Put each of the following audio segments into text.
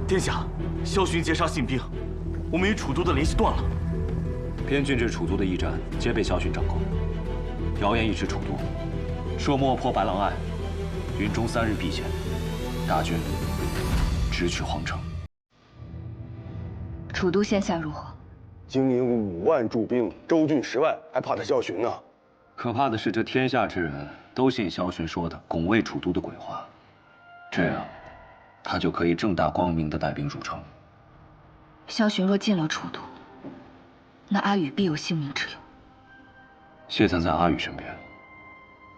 殿下，萧巡劫杀信兵，我们与楚都的联系断了。边郡至楚都的驿站皆被萧巡掌控。谣言一至楚都，朔漠破白狼隘，云中3日必现，大军直取皇城。楚都现下如何？经营5万驻兵，州郡10万，还怕他萧巡呢？可怕的是，这天下之人都信萧巡说的拱卫楚都的鬼话，这样，他就可以正大光明地带兵入城。萧巡若进了楚都，那阿宇必有性命之忧。谢曾在阿宇身边，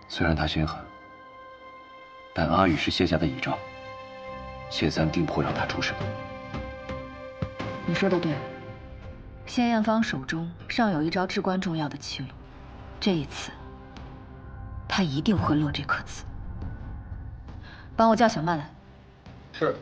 虽然他心狠，但阿宇是谢家的倚仗，谢三定不会让他出声。你说的对，谢艳芳手中尚有一招至关重要的棋路，这一次，他一定会落这颗子。帮我叫小曼来。是。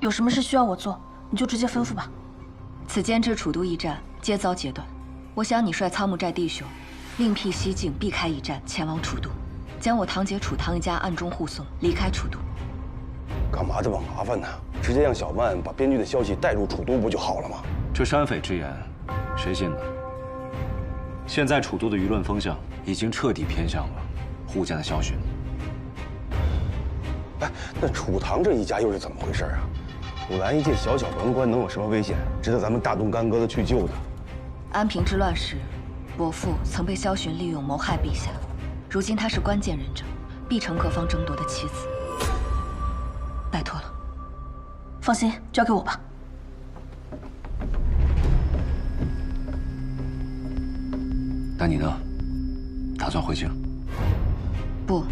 有什么事需要我做，你就直接吩咐吧。此间至楚都驿站皆遭截断，我想你率苍木寨弟兄，另辟蹊径，避开驿站，前往楚都，将我堂姐楚唐一家暗中护送，离开楚都。干嘛这么麻烦呢？直接让小曼把边郡的消息带入楚都不就好了吗？这山匪之言，谁信呢？现在楚都的舆论风向已经彻底偏向了胡家的萧巡。哎，那楚唐这一家又是怎么回事啊？古兰一介小小文官能有什么危险，值得咱们大动干戈的去救的？安平之乱时，伯父曾被萧巡利用谋害陛下，如今他是关键人证，必成各方争夺的棋子。拜托了。放心，交给我吧。那你呢？打算回京？不。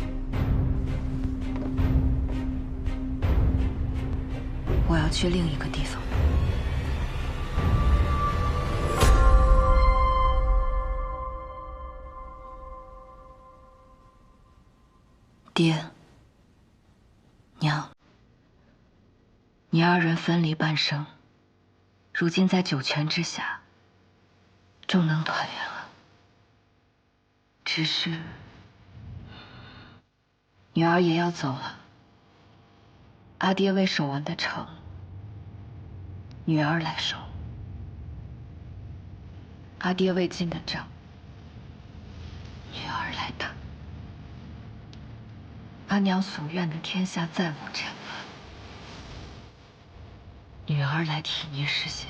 我要去另一个地方。爹，娘，你二人分离半生，如今在九泉之下，终能团圆了。只是，女儿也要走了。阿爹未守完的城，女儿来守；阿爹未尽的仗，女儿来打。阿娘所愿的天下再无战乱，女儿来替你实现。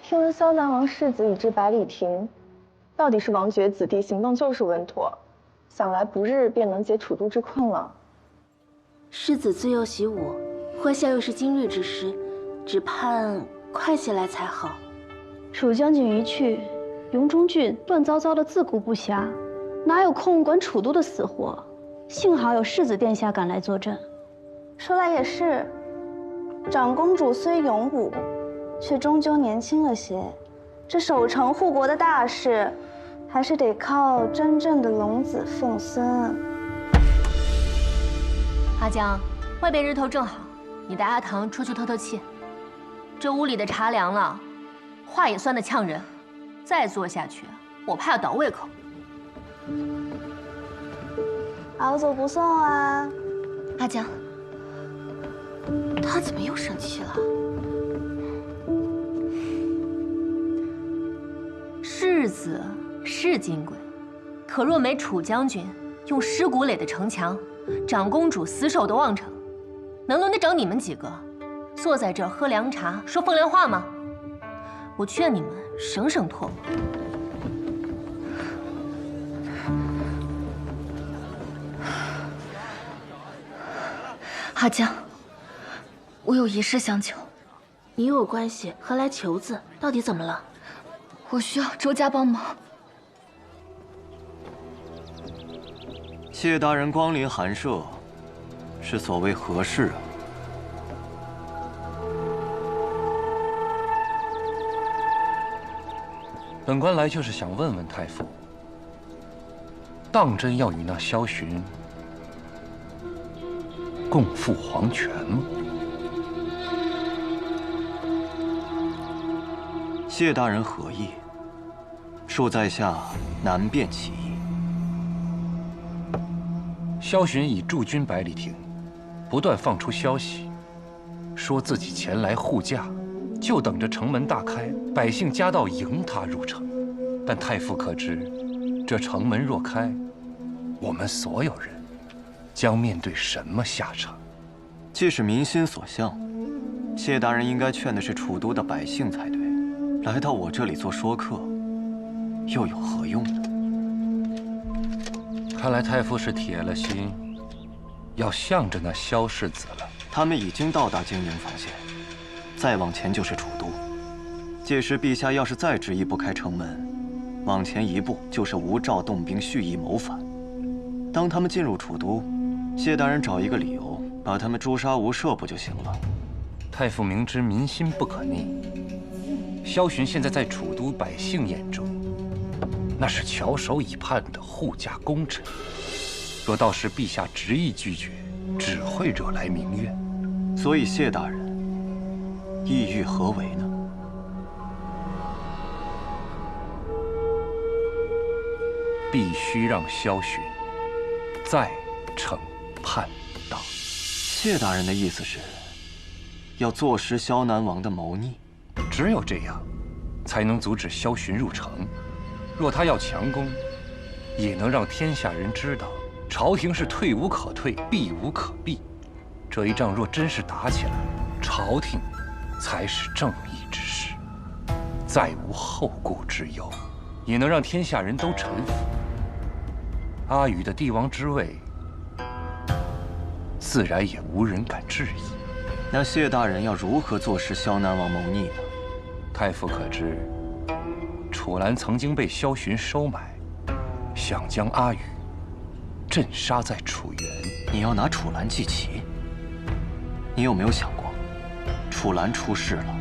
听闻萧南王世子已至百里亭，到底是王爵子弟行动就是稳妥，想来不日便能解楚都之困了。世子自幼习武，麾下又是今日之师，只盼快些来才好。楚将军一去，永中郡乱糟糟的自顾不暇，哪有空管楚都的死活？幸好有世子殿下赶来坐镇。说来也是，长公主虽勇武，却终究年轻了些。这守城护国的大事，还是得靠真正的龙子凤孙。阿江，外边日头正好，你带阿唐出去透透气。这屋里的茶凉了，话也酸得呛人，再坐下去，我怕要倒胃口。好久不送啊，阿江。他怎么又生气了？世子是金贵，可若没楚将军用尸骨垒的城墙，长公主死守的望城，能轮得着你们几个？坐在这儿喝凉茶，说风凉话吗？我劝你们省省唾沫。阿江，我有一事相求。你有关系，何来求字？到底怎么了？我需要周家帮忙。谢大人光临寒舍，是所谓何事啊？本官来就是想问问太傅，当真要与那萧寻共赴黄泉吗？谢大人何意？恕在下难辨其意。萧寻已驻军百里亭，不断放出消息，说自己前来护驾，就等着城门大开，百姓夹道迎他入城。但太傅可知，这城门若开，我们所有人将面对什么下场？既是民心所向，谢大人应该劝的是楚都的百姓才对。来到我这里做说客，又有何用呢？看来太傅是铁了心，要向着那萧世子了。他们已经到达京营防线，再往前就是楚都。届时陛下要是再执意不开城门，往前一步就是吴赵动兵蓄意谋反。当他们进入楚都，谢大人找一个理由把他们诛杀无赦不就行了？太傅明知民心不可逆，萧寻现在在楚都百姓眼中，那是翘首以盼的护驾功臣。若到时陛下执意拒绝，只会惹来民怨。所以谢大人意欲何为呢？必须让萧寻再惩叛党。谢大人的意思是，要坐实萧南王的谋逆。只有这样，才能阻止萧寻入城。若他要强攻，也能让天下人知道，朝廷是退无可退，避无可避。这一仗若真是打起来，朝廷才是正义之士，再无后顾之忧，也能让天下人都臣服。阿宇的帝王之位，自然也无人敢质疑。那谢大人要如何坐实萧南王谋逆呢？太傅可知，楚兰曾经被萧寻收买，想将阿宇镇杀在楚原。你要拿楚兰祭旗？你有没有想过，楚兰出事了，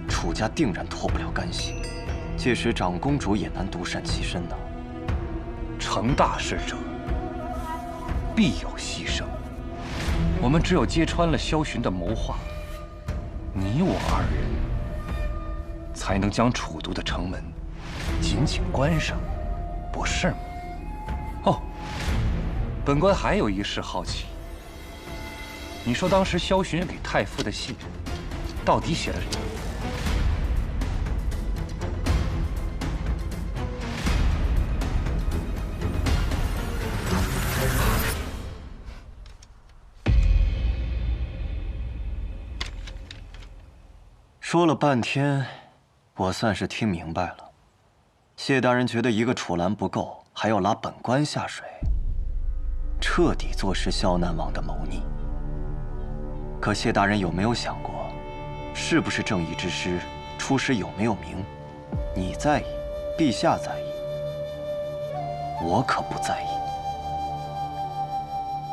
楚家定然脱不了干系，届时长公主也难独善其身呢。成大事者，必有牺牲。我们只有揭穿了萧寻的谋划，你我二人才能将楚都的城门紧紧关上，不是吗？哦，本官还有一事好奇。你说当时萧寻给太傅的信，到底写了什么？说了半天，我算是听明白了。谢大人觉得一个楚兰不够，还要拉本官下水，彻底坐实萧南王的谋逆。可谢大人有没有想过，是不是正义之师，出师有没有名？你在意，陛下在意，我可不在意。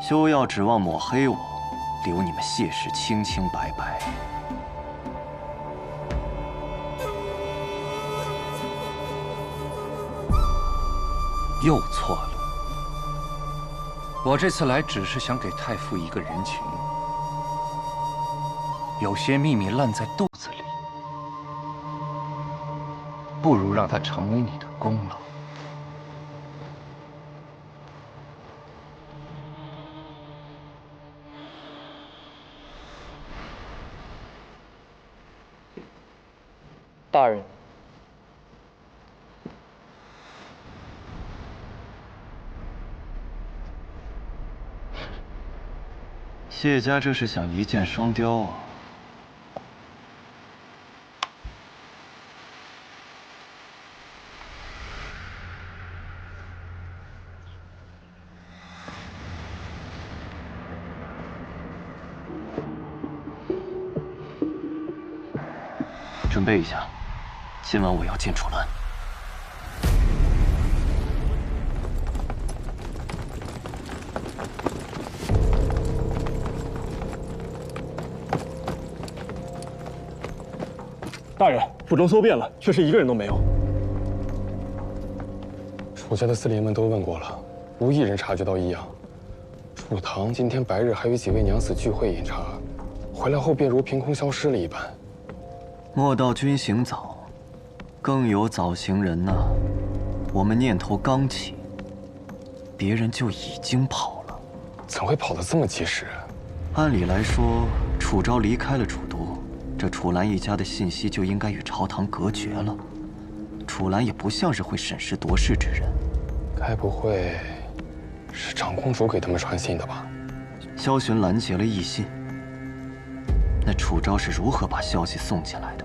休要指望抹黑我，留你们谢氏清清白白。又错了。我这次来只是想给太傅一个人情，有些秘密烂在肚子里，不如让它成为你的功劳。大人。谢家这是想一箭双雕啊！准备一下，今晚我要见楚岚。大人，府中搜遍了，却是一个人都没有。楚家的司吏们都问过了，无一人察觉到异样。楚堂今天白日还与几位娘子聚会饮茶，回来后便如凭空消失了一般。莫道君行早，更有早行人呐。我们念头刚起，别人就已经跑了。怎会跑得这么及时？按理来说，楚昭离开了楚都，这楚岚一家的信息就应该与朝堂隔绝了。楚岚也不像是会审时度势之人。该不会是长公主给他们传信的吧？萧玄拦截了异信，那楚昭是如何把消息送进来的？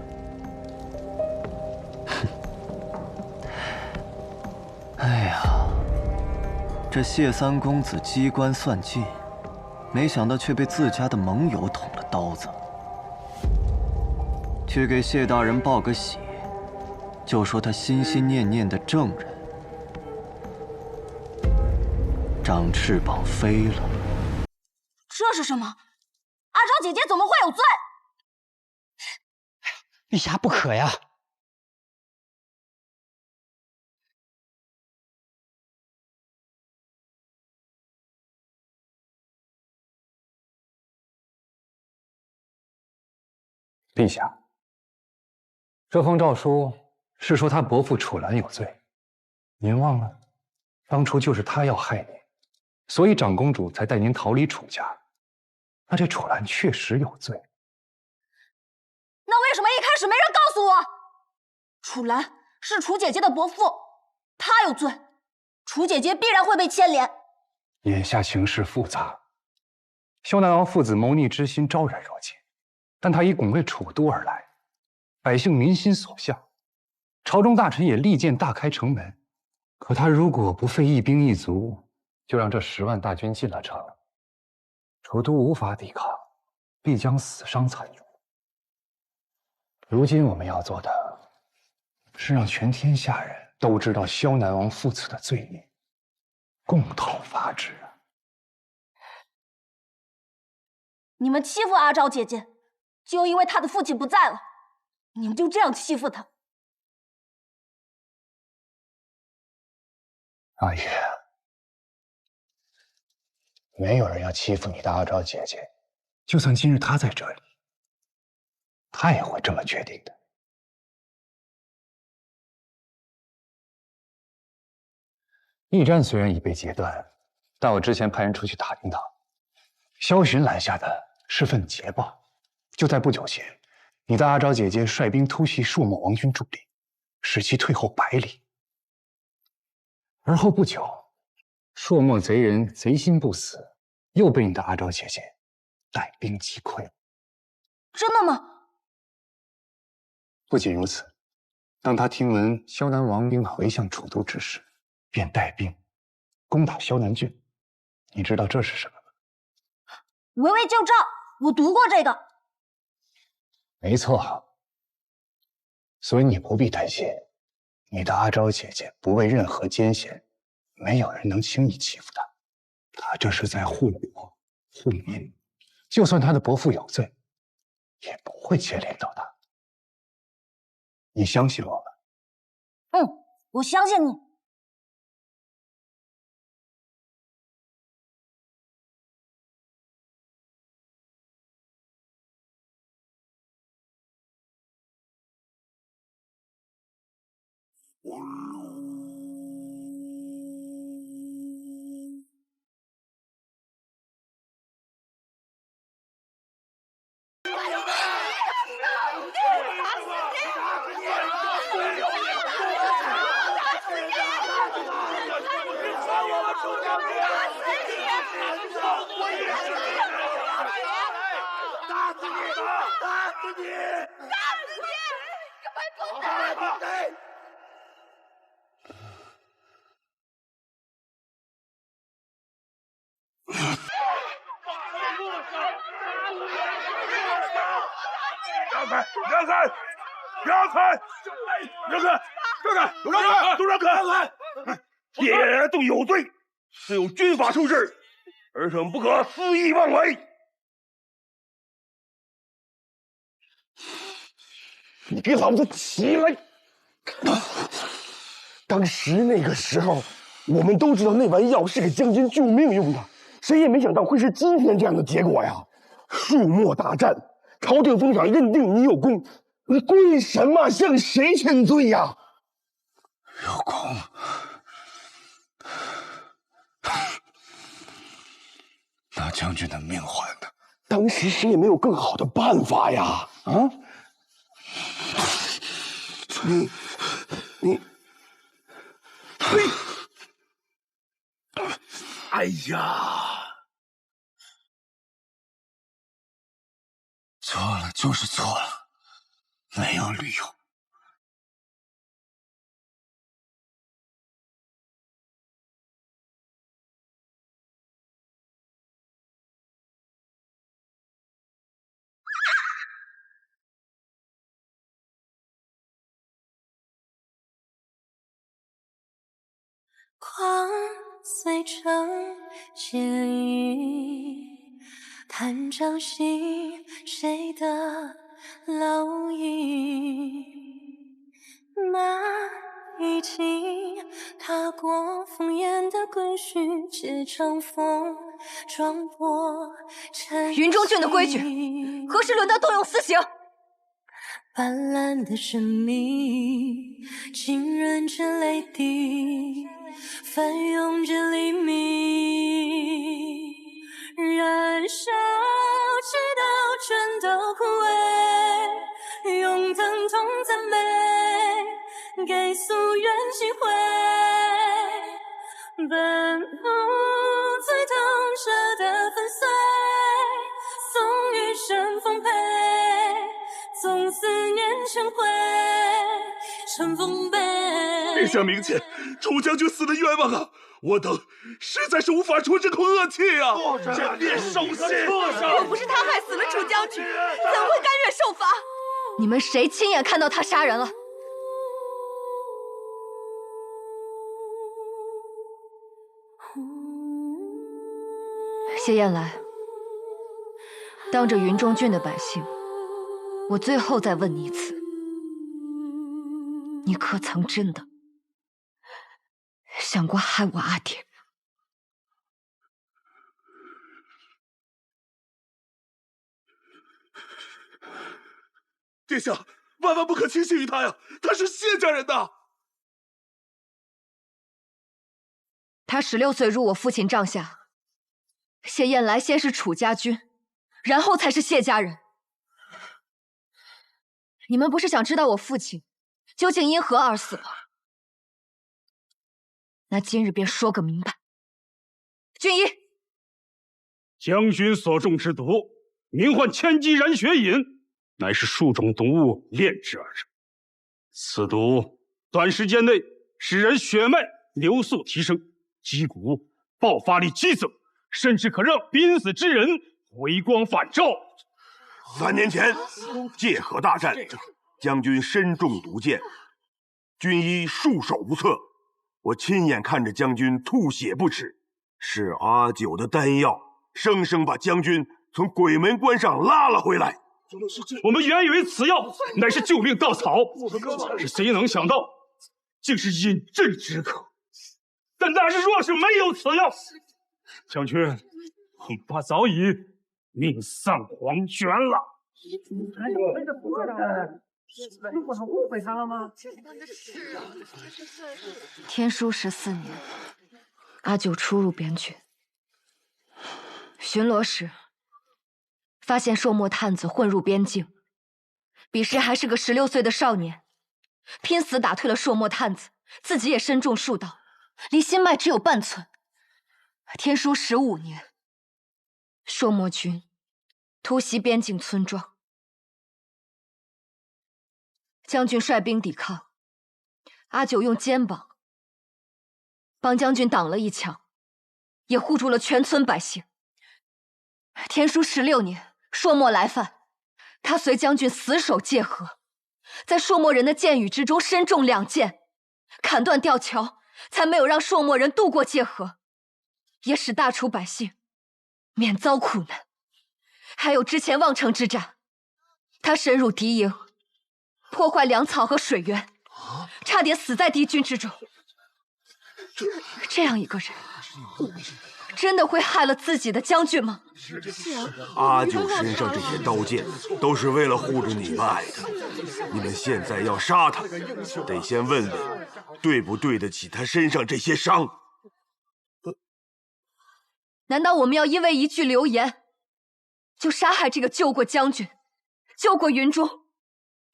哼！哎呀，这谢三公子机关算尽，没想到却被自家的盟友捅了刀子。去给谢大人报个喜，就说他心心念念的正人长翅膀飞了。这是什么？阿昭姐姐怎么会有罪？陛下不可呀！陛下，这封诏书是说他伯父楚岚有罪，您忘了，当初就是他要害您，所以长公主才带您逃离楚家。那这楚岚确实有罪。那为什么一开始没人告诉我？楚岚是楚姐姐的伯父，他有罪，楚姐姐必然会被牵连。眼下形势复杂，萧南王父子谋逆之心昭然若揭，但他以拱卫楚都而来，百姓民心所向，朝中大臣也力荐大开城门。可他如果不费一兵一卒，就让这10万大军进了城，楚都无法抵抗，必将死伤惨重。如今我们要做的，是让全天下人都知道萧南王父子的罪孽，共讨伐之啊！你们欺负阿昭姐姐，就因为她的父亲不在了，你们就这样欺负她？阿月，没有人要欺负你的阿昭姐姐，就算今日她在这里，她也会这么决定的。驿站虽然已被截断，但我之前派人出去打听到，萧巡拦下的是份捷报，就在不久前，你的阿昭姐姐率兵突袭朔漠王军驻地，使其退后100里。而后不久，朔漠贼人贼心不死，又被你的阿昭姐姐带兵击溃。真的吗？不仅如此，当他听闻萧南王兵回向楚都之时，便带兵攻打萧南郡。你知道这是什么吗？围魏救赵，我读过这个。没错，所以你不必担心，你的阿昭姐姐不为任何奸嫌，没有人能轻易欺负她。她这是在护国护民，就算她的伯父有罪，也不会牵连到她。你相信我吗？嗯，我相信你。让开！让开！让开！让开！让开！都让开！都让开！别都有罪，是有军法处置，儿臣不可肆意妄为。你给老子起来！当时那个时候，我们都知道那丸药是给将军救命用的，谁也没想到会是今天这样的结果呀！树木大战，朝廷封赏认定你有功，你为什么向谁认罪呀？有功。拿将军的命换的。当时谁也没有更好的办法呀！啊！你，呸！哎呀！错了就是错了，没有理由。狂随成结语，弹掌心谁的烙印？那已经踏过烽烟的归墟，借长风撞破尘。云中郡的规矩，何时轮到动用私刑？斑斓的生命，浸润着泪滴，翻涌着黎明，燃烧直到全都枯萎，用疼痛赞美，给夙愿机会，奔赴最痛彻的粉碎，送余生奉陪，纵思念成灰，尘封碑。陛下明鉴，楚将军死的冤枉啊！我等实在是无法出这口恶气啊！朕别受刑！若不是他害死了楚将军，怎会甘愿受罚？你们谁亲眼看到他杀人了？谢燕来，当着云中郡的百姓，我最后再问你一次，你可曾真的想过害我阿爹？殿下，万万不可轻信于他呀！他是谢家人呐。他16岁入我父亲帐下，谢燕来先是楚家军，然后才是谢家人。你们不是想知道我父亲究竟因何而死吗？那今日便说个明白。军医，将军所中之毒，名唤千机燃血饮，乃是数种毒物炼制而成。此毒短时间内使人血脉流速提升，肌骨爆发力激增，甚至可让濒死之人回光返照。3年前界河大战，将军身中毒箭，军医束手无策。我亲眼看着将军吐血不止，是阿九的丹药生生把将军从鬼门关上拉了回来。我们原以为此药乃是救命稻草，是谁能想到竟是饮鸩止渴。但那日若是没有此药，将军恐怕早已命丧黄泉了。你不是误会他了吗？天书14年，阿九初入边郡，巡逻时发现朔漠探子混入边境，彼时还是个16岁的少年，拼死打退了朔漠探子，自己也身中数刀，离心脉只有半寸。天书15年，朔漠军突袭边境村庄，将军率兵抵抗，阿九用肩膀帮将军挡了一枪，也护住了全村百姓。天书16年，朔漠来犯，他随将军死守界河，在朔漠人的箭雨之中身中2箭，砍断吊桥，才没有让朔漠人渡过界河，也使大楚百姓免遭苦难。还有之前望城之战，他深入敌营，破坏粮草和水源，差点死在敌军之中。这样一个人，真的会害了自己的将军吗？阿九身上这些刀剑，都是为了护着你们挨的。你们现在要杀他，得先问问，对不对得起他身上这些伤。难道我们要因为一句流言，就杀害这个救过将军、救过云中，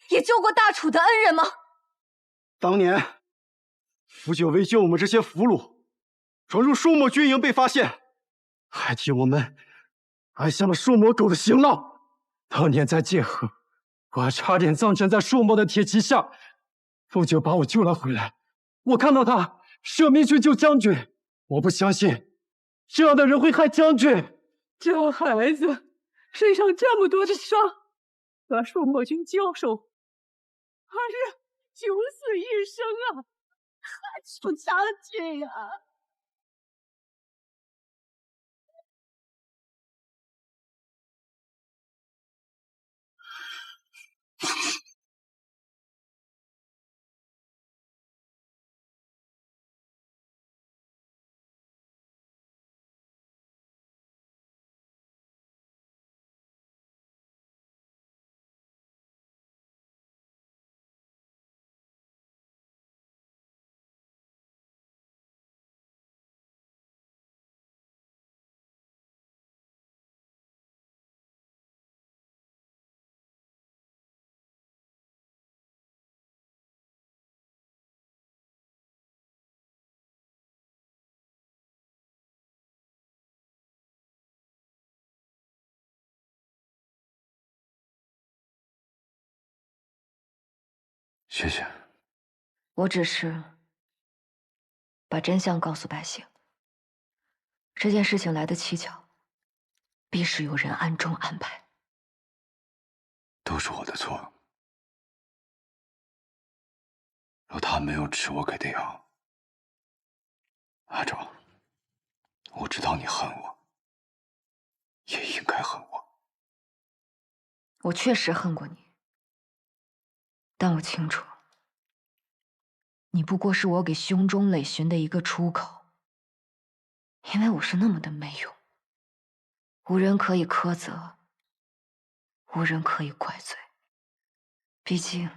也救过大楚的恩人吗？当年扶九为救我们这些俘虏，闯入朔漠军营被发现，还替我们按下了朔漠狗的刑烙。当年在界河，我还差点葬身在朔漠的铁骑下，扶九把我救了回来。我看到他舍命去救将军，我不相信这样的人会害将军。这孩子身上这么多的伤，和朔漠军交手，他是九死一生啊！还出将军啊！谢谢。我只是把真相告诉百姓。这件事情来得蹊跷，必是有人暗中安排。都是我的错。若他没有吃我给的药，阿昭，我知道你恨我，也应该恨我。我确实恨过你。但我清楚，你不过是我给胸中累寻的一个出口。因为我是那么的没用，无人可以苛责，无人可以怪罪。毕竟，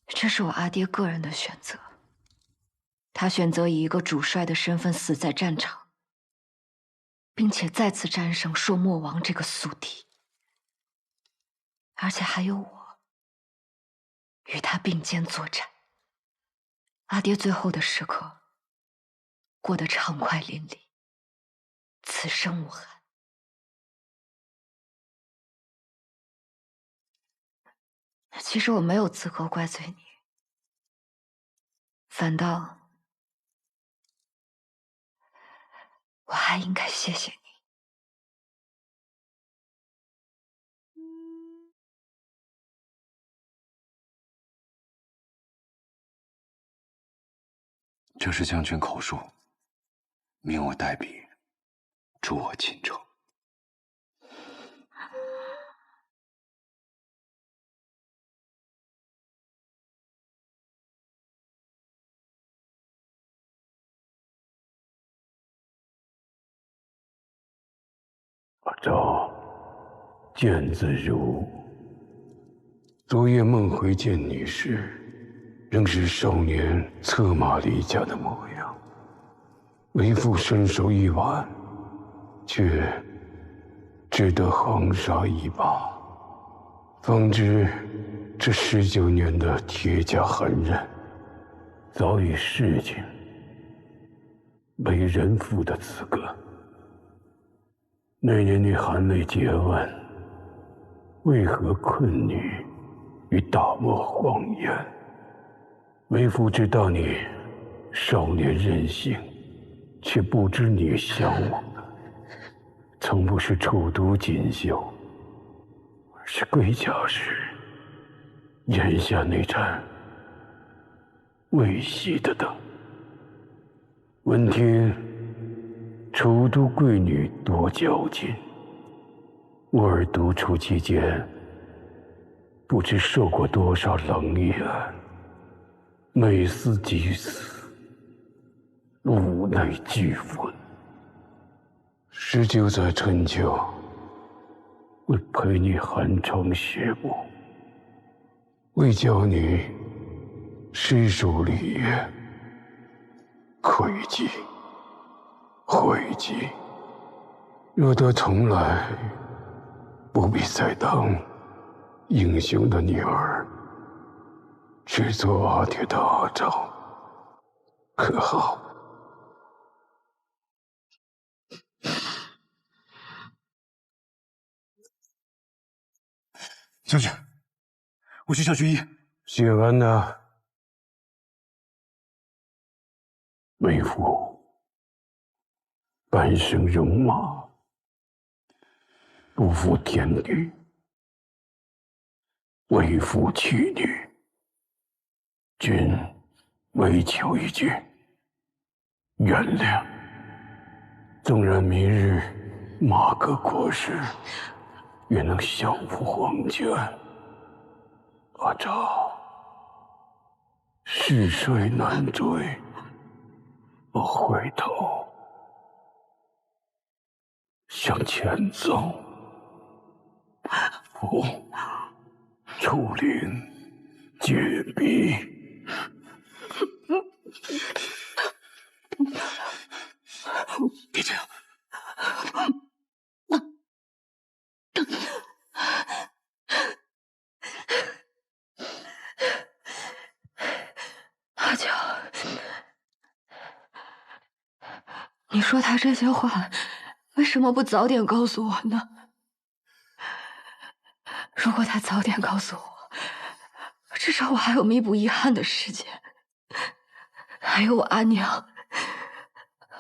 这是我阿爹个人的选择。他选择以一个主帅的身份死在战场，并且再次战胜朔漠王这个宿敌，而且还有我。与他并肩作战，阿爹最后的时刻过得畅快淋漓，此生无憾。其实我没有资格怪罪你，反倒我还应该谢谢你。这是将军口述，命我代笔，助我进城。阿昭，见自如。昨夜梦回见你时，仍是少年策马离家的模样。为父身手一晚，却只得横杀一把。方知这19年的铁甲寒刃，早已逝尽为人父的资格。那年你含泪诘问，为何困女于大漠荒原？为父知道你少年任性，却不知你向往的从不是楚都锦绣，而是龟甲时眼下那盏未熄的灯。闻听楚都贵女多矫情，我儿独处期间，不知受过多少冷眼，每思即死，颅内俱焚。十九载春秋，为陪你寒窗谢幕，为教你诗书礼乐，愧疚，悔疚。若得重来，不必再当英雄的女儿，只做阿爹的阿昭，可好？将军，我去向军医。谢安呐，为父半生戎马，不负天律，为父娶女，君唯求一句原谅。纵然明日马革裹尸，也能效父黄泉。阿昭，逝水难追，我回头向前走，不，楚陵绝壁。别这样。阿娇，你说他这些话，为什么不早点告诉我呢？如果他早点告诉我，至少我还有弥补遗憾的时间。还有我阿娘，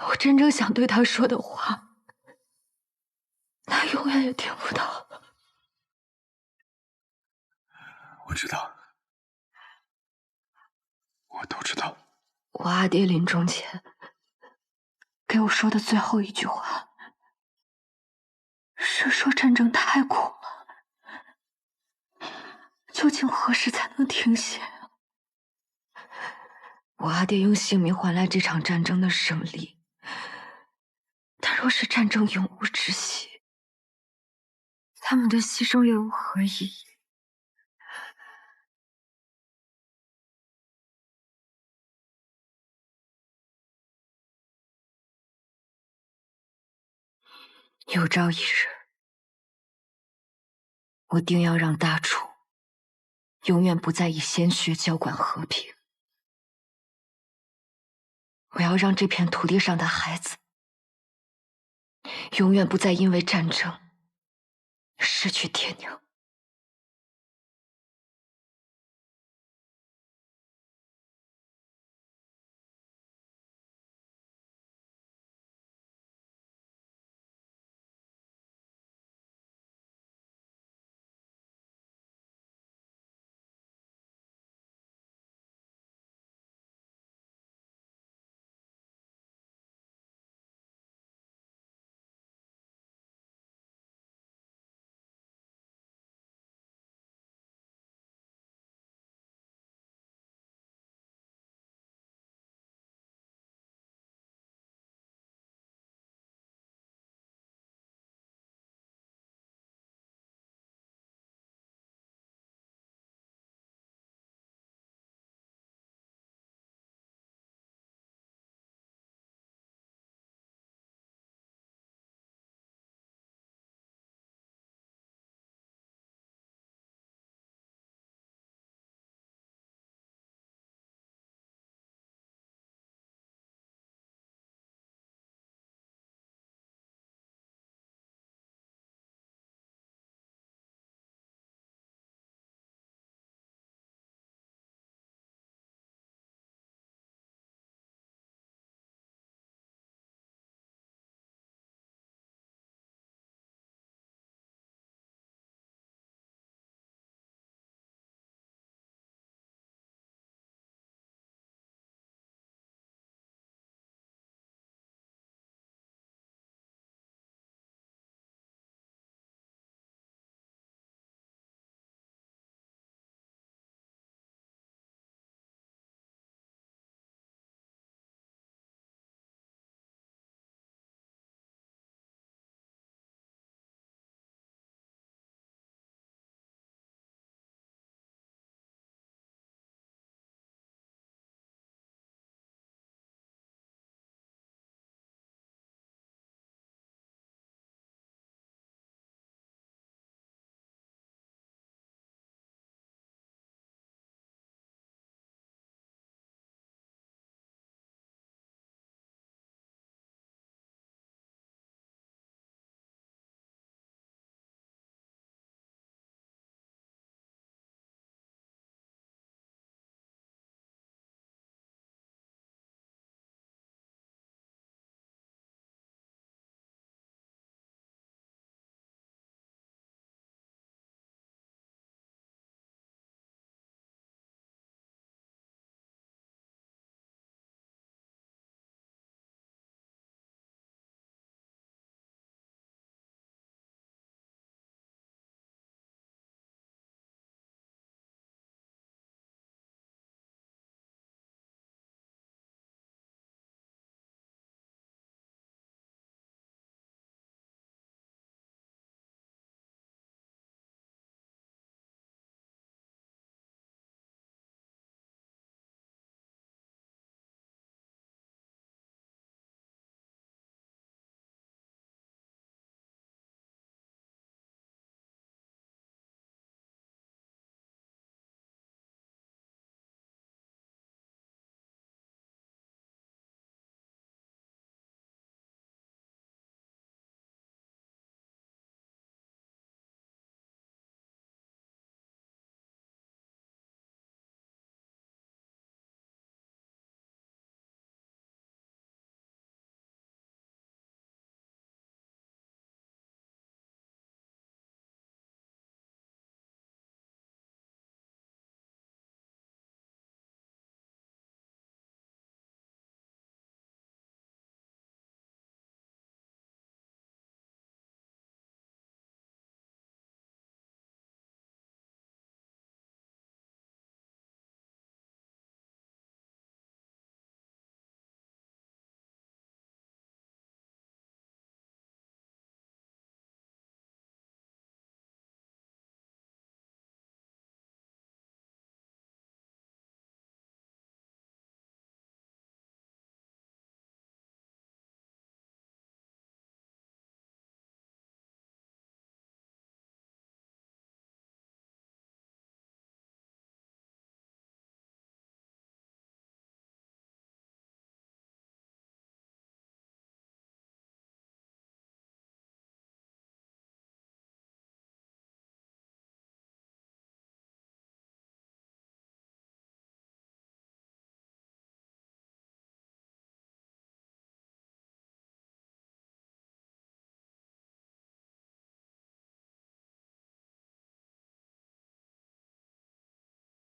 我真正想对她说的话，她永远也听不到。我知道，我都知道。我阿爹临终前给我说的最后一句话，是说战争太苦了，究竟何时才能停歇？我阿爹用性命换来这场战争的胜利，但若是战争永无止息，他们的牺牲又有何意义？有朝一日，我定要让大楚永远不再以鲜血浇灌和平。我要让这片土地上的孩子永远不再因为战争失去爹娘。